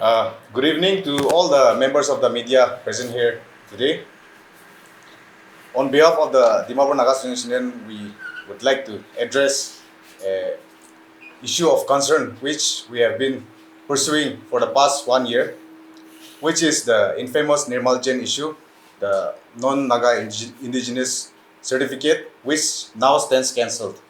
Good evening to all the members of the media present here today. On behalf of the Dimapur Naga Students Union, we would like to address an issue of concern which we have been pursuing for the past 1 year, which is the infamous Nirmal Jain issue, the non-Naga indigenous certificate, which now stands cancelled.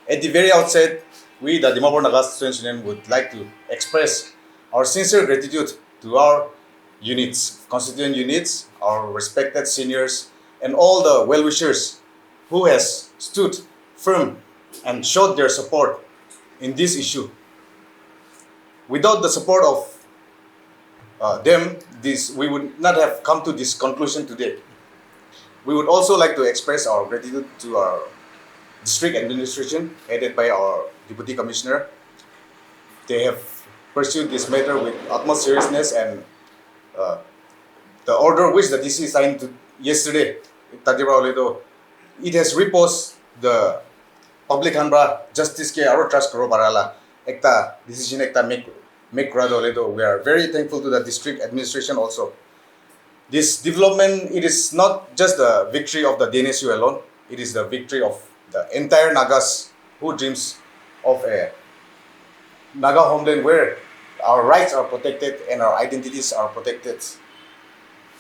At the very outset, we, the Dimapur Naga Students Union, would like to express our sincere gratitude to our units, constituent units, our respected seniors, and all the well-wishers who has stood firm and showed their support in this issue. Without the support of them, we would not have come to this conclusion today. We would also like to express our gratitude to our district administration headed by our deputy commissioner. They have pursued this matter with utmost seriousness, and the order which the DC signed yesterday, it has reposed the public hanbra justice ke aro trust karo barala ekta decision ekta make kora dole to we are very thankful to the district administration also. This development, it is not just the victory of the Dnsu alone, it is the victory of the entire Nagas who dreams of a Naga homeland where our rights are protected and our identities are protected.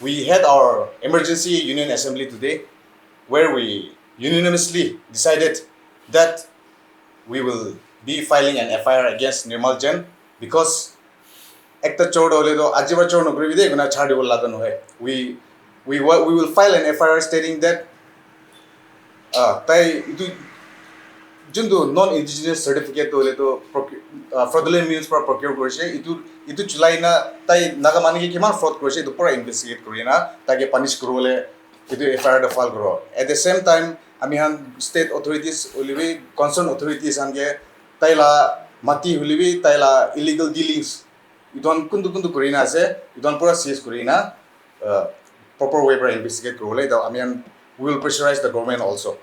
We had our emergency union assembly today where we unanimously decided that we will be filing an FIR against Nirmal Jain because ekta chor hole to ajiba chor nokri bide guna chhadi bolla to nohe. We will file an FIR stating that tai itu jundu non-indigenous certificate hole to fraudulent means for procure korise itu chulai na tai naga mani ke kiman fraud korise itu pura investigate korina take punish korole itu FIR da file koro. At the same time ami han state authorities olibi concerned authorities hange tai la mati holibi tai la illegal dealings idon kundu korina ase idon pura seize korina proper way para investigate korole da ami han we will pressurize the government also.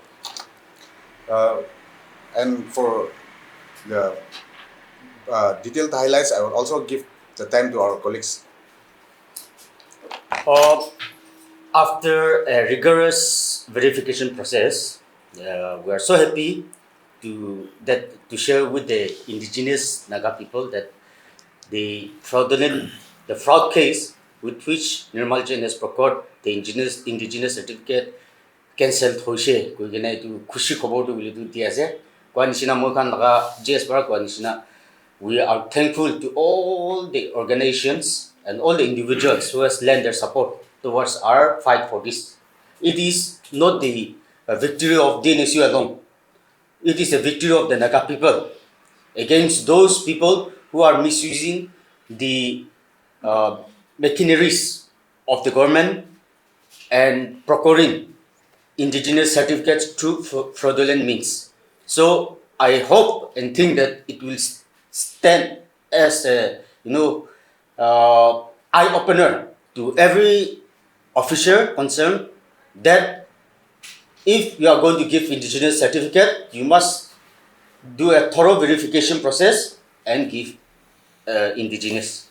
And for the detailed highlights, I will also give the time to our colleagues. After a rigorous verification process, we are so happy to share with the indigenous Naga people that the fraud case with which Nirmal Jain has procured the indigenous certificate cancelled hoise koi gena itu khushi khobor to bili tu ti ase kwa nishina moi khan laga JS para kwa nishina. We are thankful to all the organizations and all the individuals who has lent their support towards our fight for this. It is not the victory of Dnsu alone. It is a victory of the Naga people against those people who are misusing the machineries of the government and procuring indigenous certificates through fraudulent means. So I hope and think that it will stand as a eye opener to every officer concerned that if you are going to give indigenous certificate, you must do a thorough verification process and give indigenous.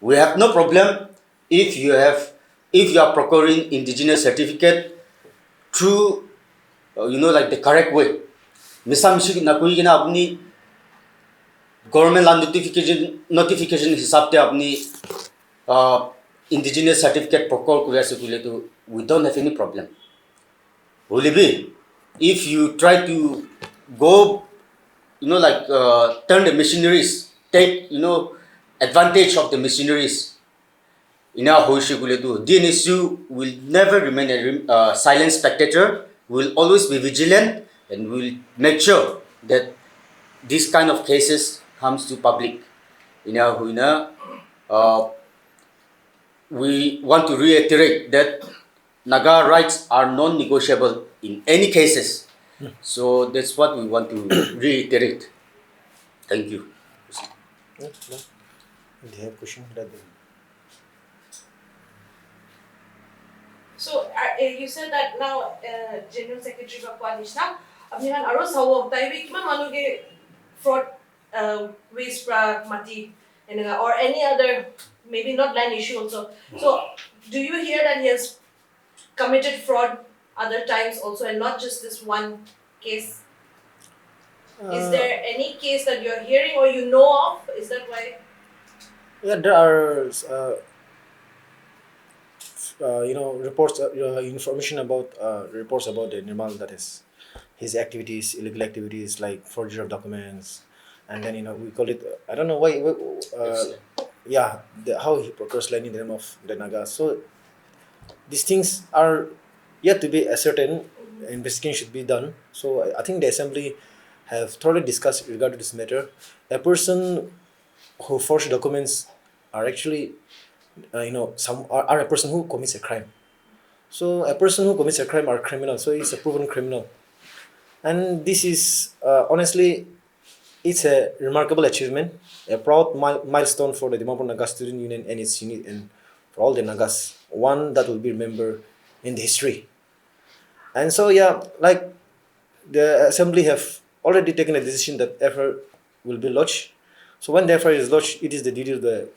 We have no problem if you are procuring indigenous certificate through like the correct way. Misam na koi gina apni government land notification hisab te apni indigenous certificate procure kuri ase kule to we don't have any problem. However, if you try to go turn the machineries, take advantage of the machineries in our hoishe kule to Dnsu will never remain a silent spectator. Will always be vigilant and will make sure that this kind of cases comes to public. We want to reiterate that Naga rights are non-negotiable in any cases. So that's what we want to reiterate. Thank you. They have question. So you said that now General Secretary of Coalition, abnihan aro sawo taiwe kiman manuge fraud waste pra mati or any other, maybe not land issue also. So, do you hear that he has committed fraud other times also, and not just this one case? Is there any case that you're hearing or you know of? Is that why? Yeah, there are reports, information about reports about the Nirmal, that is his activities, illegal activities like forgery of documents, and then we call it, I don't know why. Yeah, how he procures land in the name of the Nagas. So these things are yet to be ascertained. Investigation should be done. So I think the assembly have thoroughly discussed regarding this matter. A person who forged documents are actually, some are a person who commits a crime. So a person who commits a crime are criminal. So he's a proven criminal, and this is honestly, it's a remarkable achievement, a proud milestone for the Dimapur Naga Student Union and its unit, and for all the Nagas, one that will be remembered in the history. And so yeah, like the assembly have already taken a decision that effort will be lodged. So when the effort is lodged, it is the duty of the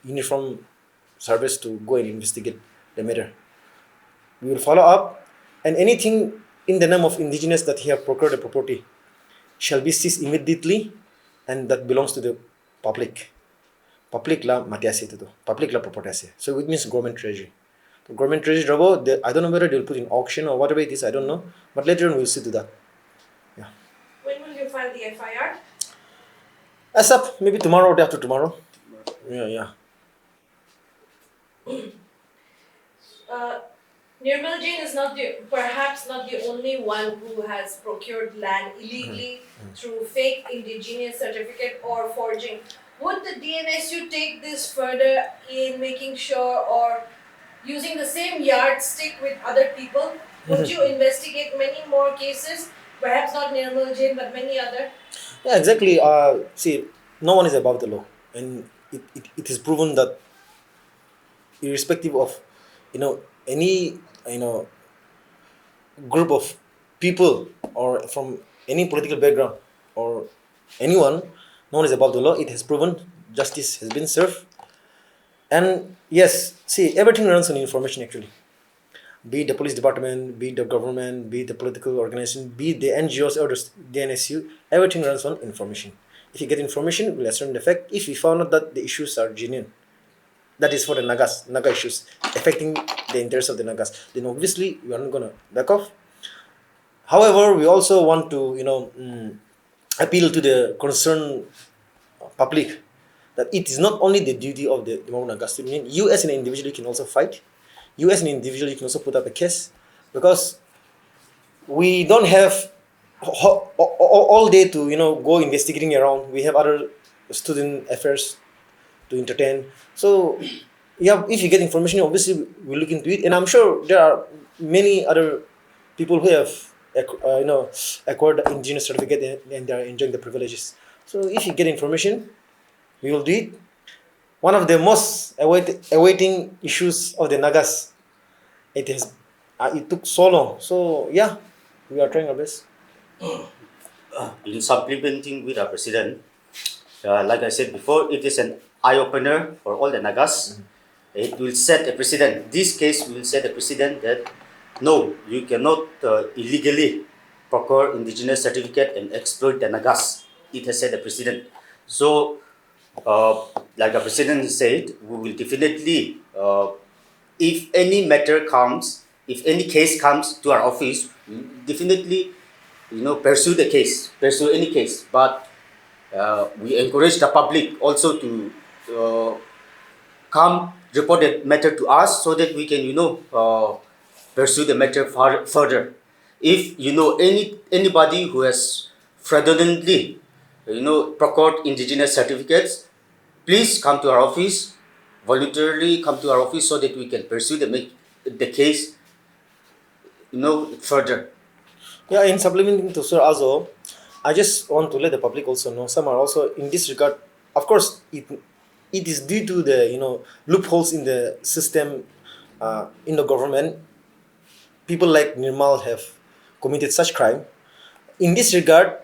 uniform service to go and investigate the matter. We will follow up, and anything in the name of indigenous that he have procured a property shall be seized immediately, and that belongs to the public. Public la matiasi itu, public la property. So it means government treasury. The government treasury rabo, I don't know whether they'll put in auction or whatever it is, I don't know. But later on we'll see to that. Yeah. When will you file the FIR? As up, maybe tomorrow or day after tomorrow. Yeah. Nirmal Jain is perhaps not the only one who has procured land illegally through fake indigenous certificate or forging. Would the Dnsu take this further in making sure, or using the same yardstick with other people? Would you investigate many more cases? Perhaps not Nirmal Jain, but many other? Yeah, exactly. See, no one is above the law, and it is proven that irrespective of any group of people or from any political background or anyone, no one is above the law. It has proven, justice has been served, and yes, see, everything runs on information actually. Be it the police department, be it the government, be it the political organization, be it the NGOs or the NSU, everything runs on information. If you get information, we'll ascertain the fact. If we found out that the issues are genuine, that is for the Naga issues affecting the interests of the Nagas, then obviously we are not gonna back off. However, we also want to appeal to the concerned public that it is not only the duty of the Dimapur Naga Student Union. You as an individual can also fight. You as an individual can also put up a case, because we don't have all day to go investigating around. We have other student affairs to entertain. So yeah, if you get information, obviously we look into it, and I'm sure there are many other people who have acquired the indigenous certificate, and they are enjoying the privileges. So if you get information, we will do it. One of the most awaiting issues of the Nagas, it took so long. So yeah, we are trying our best. In supplementing with our president, like I said before, it is an eye-opener for all the Nagas. It will set a precedent. This case will set a precedent that no, you cannot illegally procure indigenous certificate and exploit the Nagas. It has set a precedent. So, like the president said, we will definitely, if any matter comes, if any case comes to our office, we definitely, pursue the case, pursue any case. But we encourage the public also to come report the matter to us, so that we can, pursue the matter further. If anybody who has fraudulently, procured indigenous certificates, please come to our office, voluntarily come to our office, so that we can pursue the case, further. Yeah, in supplementing to Sir Azo, I just want to let the public also know some are also in this regard. Of course, it is due to the loopholes in the system, in the government. People like Nirmal have committed such crime. In this regard,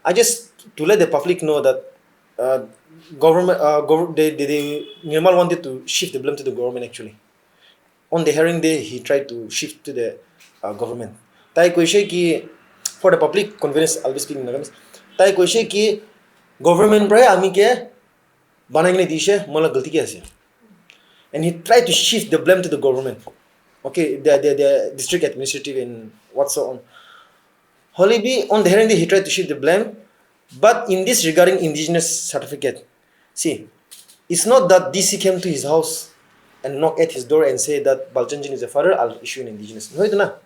I just to let the public know that Nirmal wanted to shift the blame to the government actually. On the hearing day, he tried to shift to the government. Tai question ki for the public convenience, I'll be speaking in Nagamis. Tai question ki government pray ami ke banagine dishe mala galti ke ase. And he tried to shift the blame to the government. Okay, the district administrative and what's so on. Holibi on the hearing day, he tried to shift the blame, but in this regarding indigenous certificate, see, it's not that DC came to his house and knocked at his door and said that Balchanjan is a father, I'll issue an indigenous. No, it's not.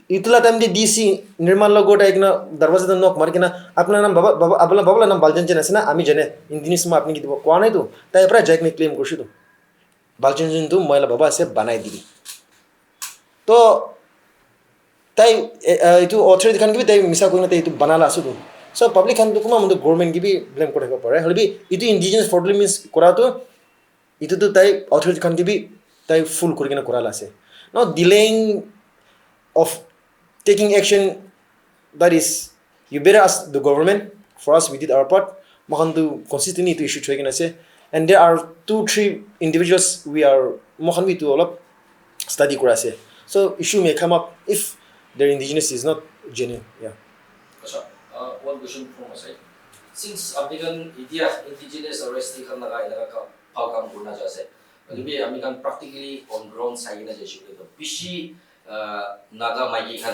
Itula time the DC Nirmal lo gota ekna darwaza da knock mar kena apna naam baba abla baba naam Balchanjan ase na ami jane indigenous ma apni ki dibo kwa nai to tai pra jaik ne claim korshi to Balchanjan to moila baba ase banai dibi to tai itu authority kan ki tai misa ko na tai itu banala asu to so public kan to kuma mundo government ki bi blame kore ko pare halbi itu indigenous fraudulent means kora to itu to tai authority kan ki bi tai full kori kena kora la ase now delaying of taking action, that is, you better ask the government. For us, we did our part. Makandu consistently to issue trade say, and there are 2-3 individuals we are makandu to all up study kurase. So issue may come up if their indigenous is not genuine. Yeah. One question from my side. Since American indigenous arrest kan naga palkam guna jase, lebih American practically on ground side na jese itu. Bisi naga magi kan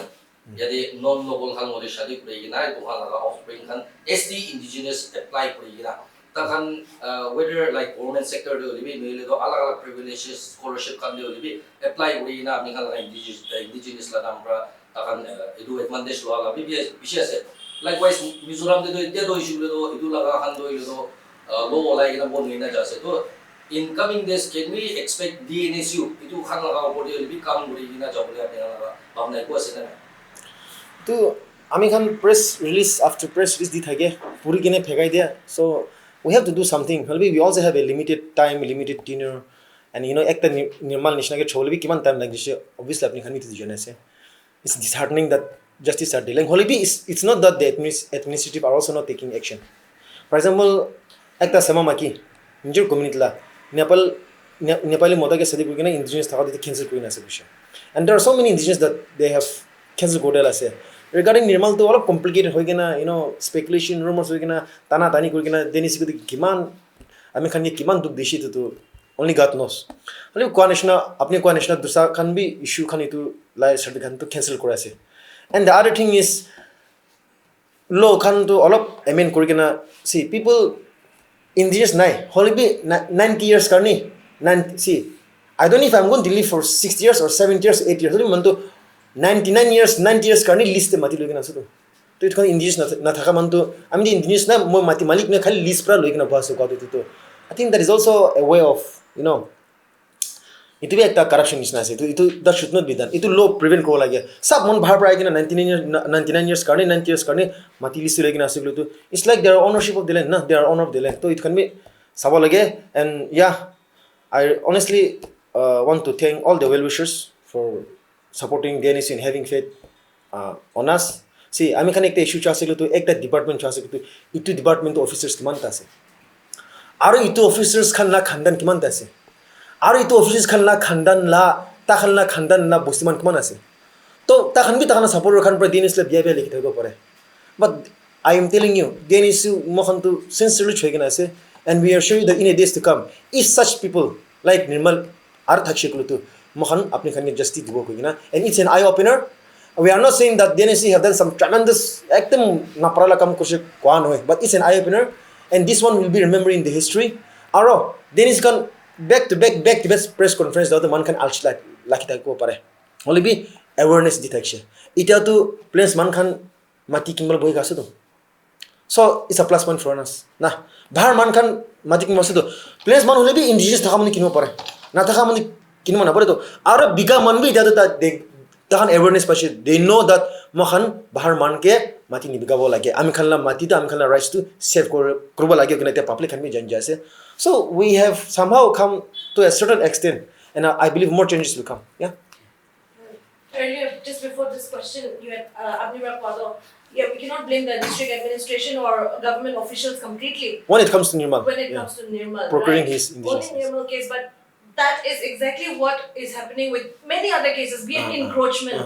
jadi non local kan mode shadi kuregi na itu kan naga offspring kan ST indigenous apply kuregi na takan whether like government sector do lebih mele do alag privileges scholarship kan do lebih apply kuregi na mingal naga indigenous la namra takan itu advantage lo ala lebih bisi ase likewise Mizoram de do issue do itu laga kan do itu lo lagi na bon na jase to in coming days, can we expect Dnsu itu kan laga body lebih kam body gina job le apne laga bamna ko ase na to ami kan press release after press release di thage puri kine phegai dia so we have to do something halbi we also have a limited time limited tenure and ekta Nirmal nishna ke chholbi kiman time lagise obviously apni khani to jane ase it's disheartening that justice are delaying halbi it's not that the administrative are also not taking action for example ekta samamaki injur community la Nepali mother ke sadi kurina indigenous thaka dite cancel kurina ase bisha and there are so many indigenous that they have cancel kodela ase regarding Nirmal to all of complicated hoigena speculation rumors hoigena tana tani kurina Dnsu ko kiman ami khan ye kiman duk deshi to only God knows hali ko national apni ko national dusa khan bi issue khan itu lai certificate khan to cancel kora ase and the other thing is law khan to all of amen kurina see people indigenous nai holibi 90 years karni see I don't know if I'm going to live for 6 years or 7 years 8 years holibi manto 90 years karni list mati logina asu to it kan indigenous na thaka manto ami indigenous na mo mati malik na khali list pra logina basu ka to I think that is also a way of itu be ekta corruption is na ase itu that should not be done itu law prevent ko lage sab mon bhar pra gina 99 years karni 90 years karni mati list logina asu to it's like their ownership of the land they are owner of the land so it can be sabo lage and yeah I honestly want to thank all the well wishers for supporting Dnsu and having faith on us see ami kan ekta issue cha to ekta department cha to itu department officers kiman ta ase aro itu officers khan la khandan kiman ta ase aro itu officers khan la khandan la ta khan la khandan la bosiman kiman ase to ta khan bi ta khan support khan pra Dnsu la biya likhi thako pare but I am telling you Dnsu mo khan to sincerely chhoigina ase and we are sure that in a days to come if such people like Nirmal are thakshikulu to mo khan apni khan justice dibo kogina and it's an eye opener we are not saying that Dnsu have done some tremendous ekdam naparala kam kurse kwan hoy but it's an eye opener and this one will be remembered in the history aro Dnsu kan back to back press conference the man kan alch laki ta ko pare only be awareness detection ita to place man kan mati kimbal boy gasu to so it's a plus point for us na bahar man kan mati kimbal to place man hole be indigenous thaka man kinmo pare na thaka man kinmo na pare to aro biga man bi ita to tahan awareness pashi they know that mohan bahar man ke mati ni bigabo lage ami khanla mati ta ami khanla rights to save kurba lage kena te public khan mi jan jase so we have somehow come to a certain extent and I believe more changes will come yeah Earlier, just before this question, you had Abnira Pado. Yeah, we cannot blame the district administration or government officials completely When it comes to Nirmal, when it comes to Nirmal, procuring right? his Only indigenous. Nirmal case, but that is exactly what is happening with many other cases, be it encroachment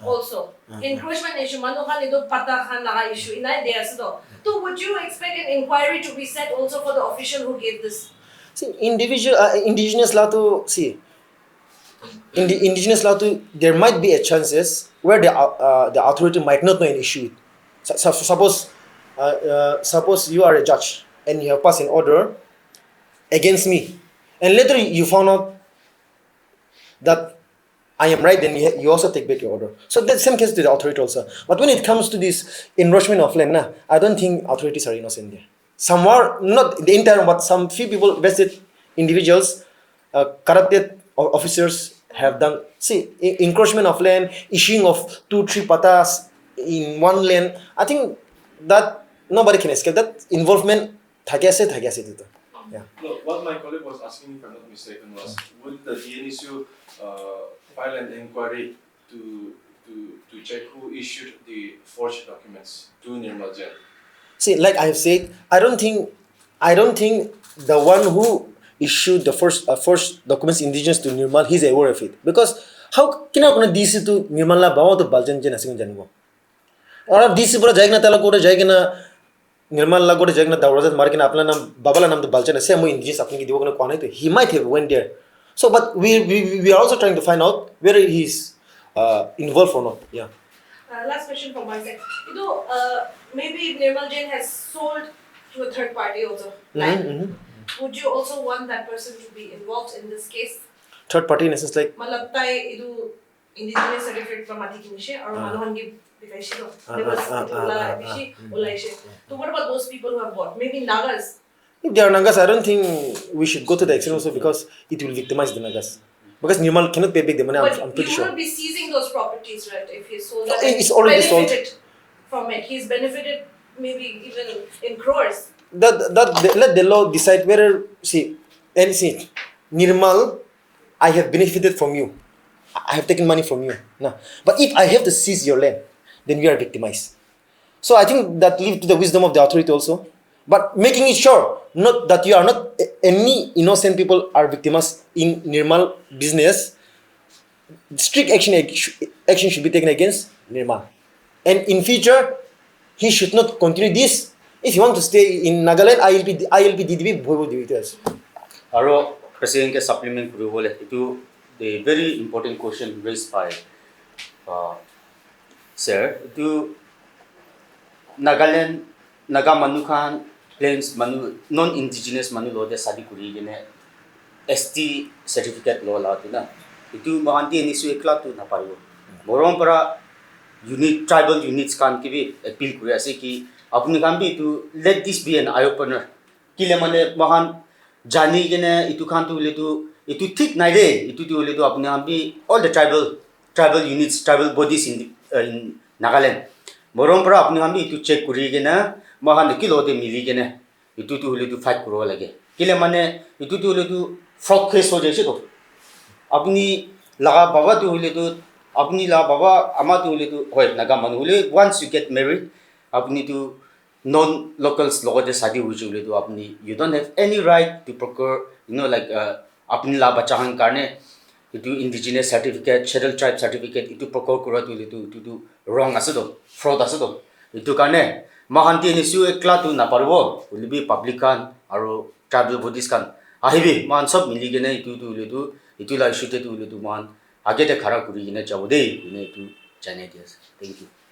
also. Encroachment issue, Manuhan ido pata khan laga issue, inay there so. So would you expect an inquiry to be set also for the official who gave this? See, indigenous law to see. In the indigenous law, there might be a chances where the authority might not know an issue. Suppose you are a judge and you have passed an order against me, and later you found out that I am right, then you also take back your order. So that's same case to the authority also. But when it comes to this enroachment of land, I don't think authorities are innocent there. Somewhere, not the entire, but some few people, vested individuals, corrupted officers have done. See, encroachment of land, issuing of 2-3 patas in one land. I think that nobody can escape that involvement. Thagase dito. Yeah. No, what my colleague was asking, if I'm not mistaken, was would the Dnsu file an inquiry to check who issued the forged documents to Nirmal Jain? See, like I have said, I don't think the one who issued the first documents indigenous to Nirmal, he's aware of it. Because how can I DC to Nirmal la bawa to Baljan Jain asing janimo? Or DC pura jayna tala kore jayna Nirmal la kore jayna dawrazat markin apna nam babala nam to Baljan se mo indigenous apni ki diwo kono kone to he might have went there. So, but we are also trying to find out whether he's involved or not. Yeah. Last question from my side. You know, maybe Nirmal Jain has sold to a third party also. Would you also want that person to be involved in this case? Third party in a sense like. Malab tay idu indigenous certificate from Mati Kinishe or Manuhan give Bikaishido. There was Ula Bishi, Ulaishe. So what about those people who have bought? Maybe Nagas. If they are Nagas, I don't think we should go to the extent also because it will victimize the Nagas. Because Nirmal cannot pay back the money, I'm pretty you sure. will be seizing those properties, right? If he sold No, that, it's already sold. benefited from it. He's benefited maybe even in crores. Let the law decide whether see Nirmal, I have benefited from you. I have taken money from you. No. But if I have to seize your land, then we are victimized. So I think that leaves to the wisdom of the authority also. But making it sure, not that you are not any innocent people are victimized in Nirmal business. Strict action should be taken against Nirmal. And in future, he should not continue this. If you want to stay in Nagaland, ILP DDB bhoibo divitas. Aro president ke supplement kuru bole itu the very important question raised by sir itu Nagaland Naga Manukhan plains manu non indigenous manu lo de sadi kuri gene ST certificate lo la tu na itu mahanti Dnsu ekla tu na paribo morom para unit tribal units kan ki bi appeal kuri ase ki apni kan bi to let this be an eye opener kile mane mahan jani gene itu kan tu le tu itu thik nai re itu tu le tu apni kan bi all the tribal units tribal bodies in Nagaland morom para apni kan bi itu check kuri gene mahan kilo de mili gene itu tu le tu fight kuro lage kile mane itu tu le tu fraud case ho jaise to apni laga baba tu le tu apni la baba ama tu le tu hoy naga manu le once you get married apni tu non locals logo de shadi hui chule to apni you don't have any right to procure like apni la bachahan karne itu indigenous certificate scheduled tribe certificate itu procure kura tu le tu wrong ase to fraud ase to itu karne mahanti Dnsu ekla tu na parbo ulibi public kan aro tribal bodies kan ahibi man sob mili gene itu tu le tu itu la issue te tu le tu man आगे ते खरा कुरी ने चावदे ने तू जाने दिया thank you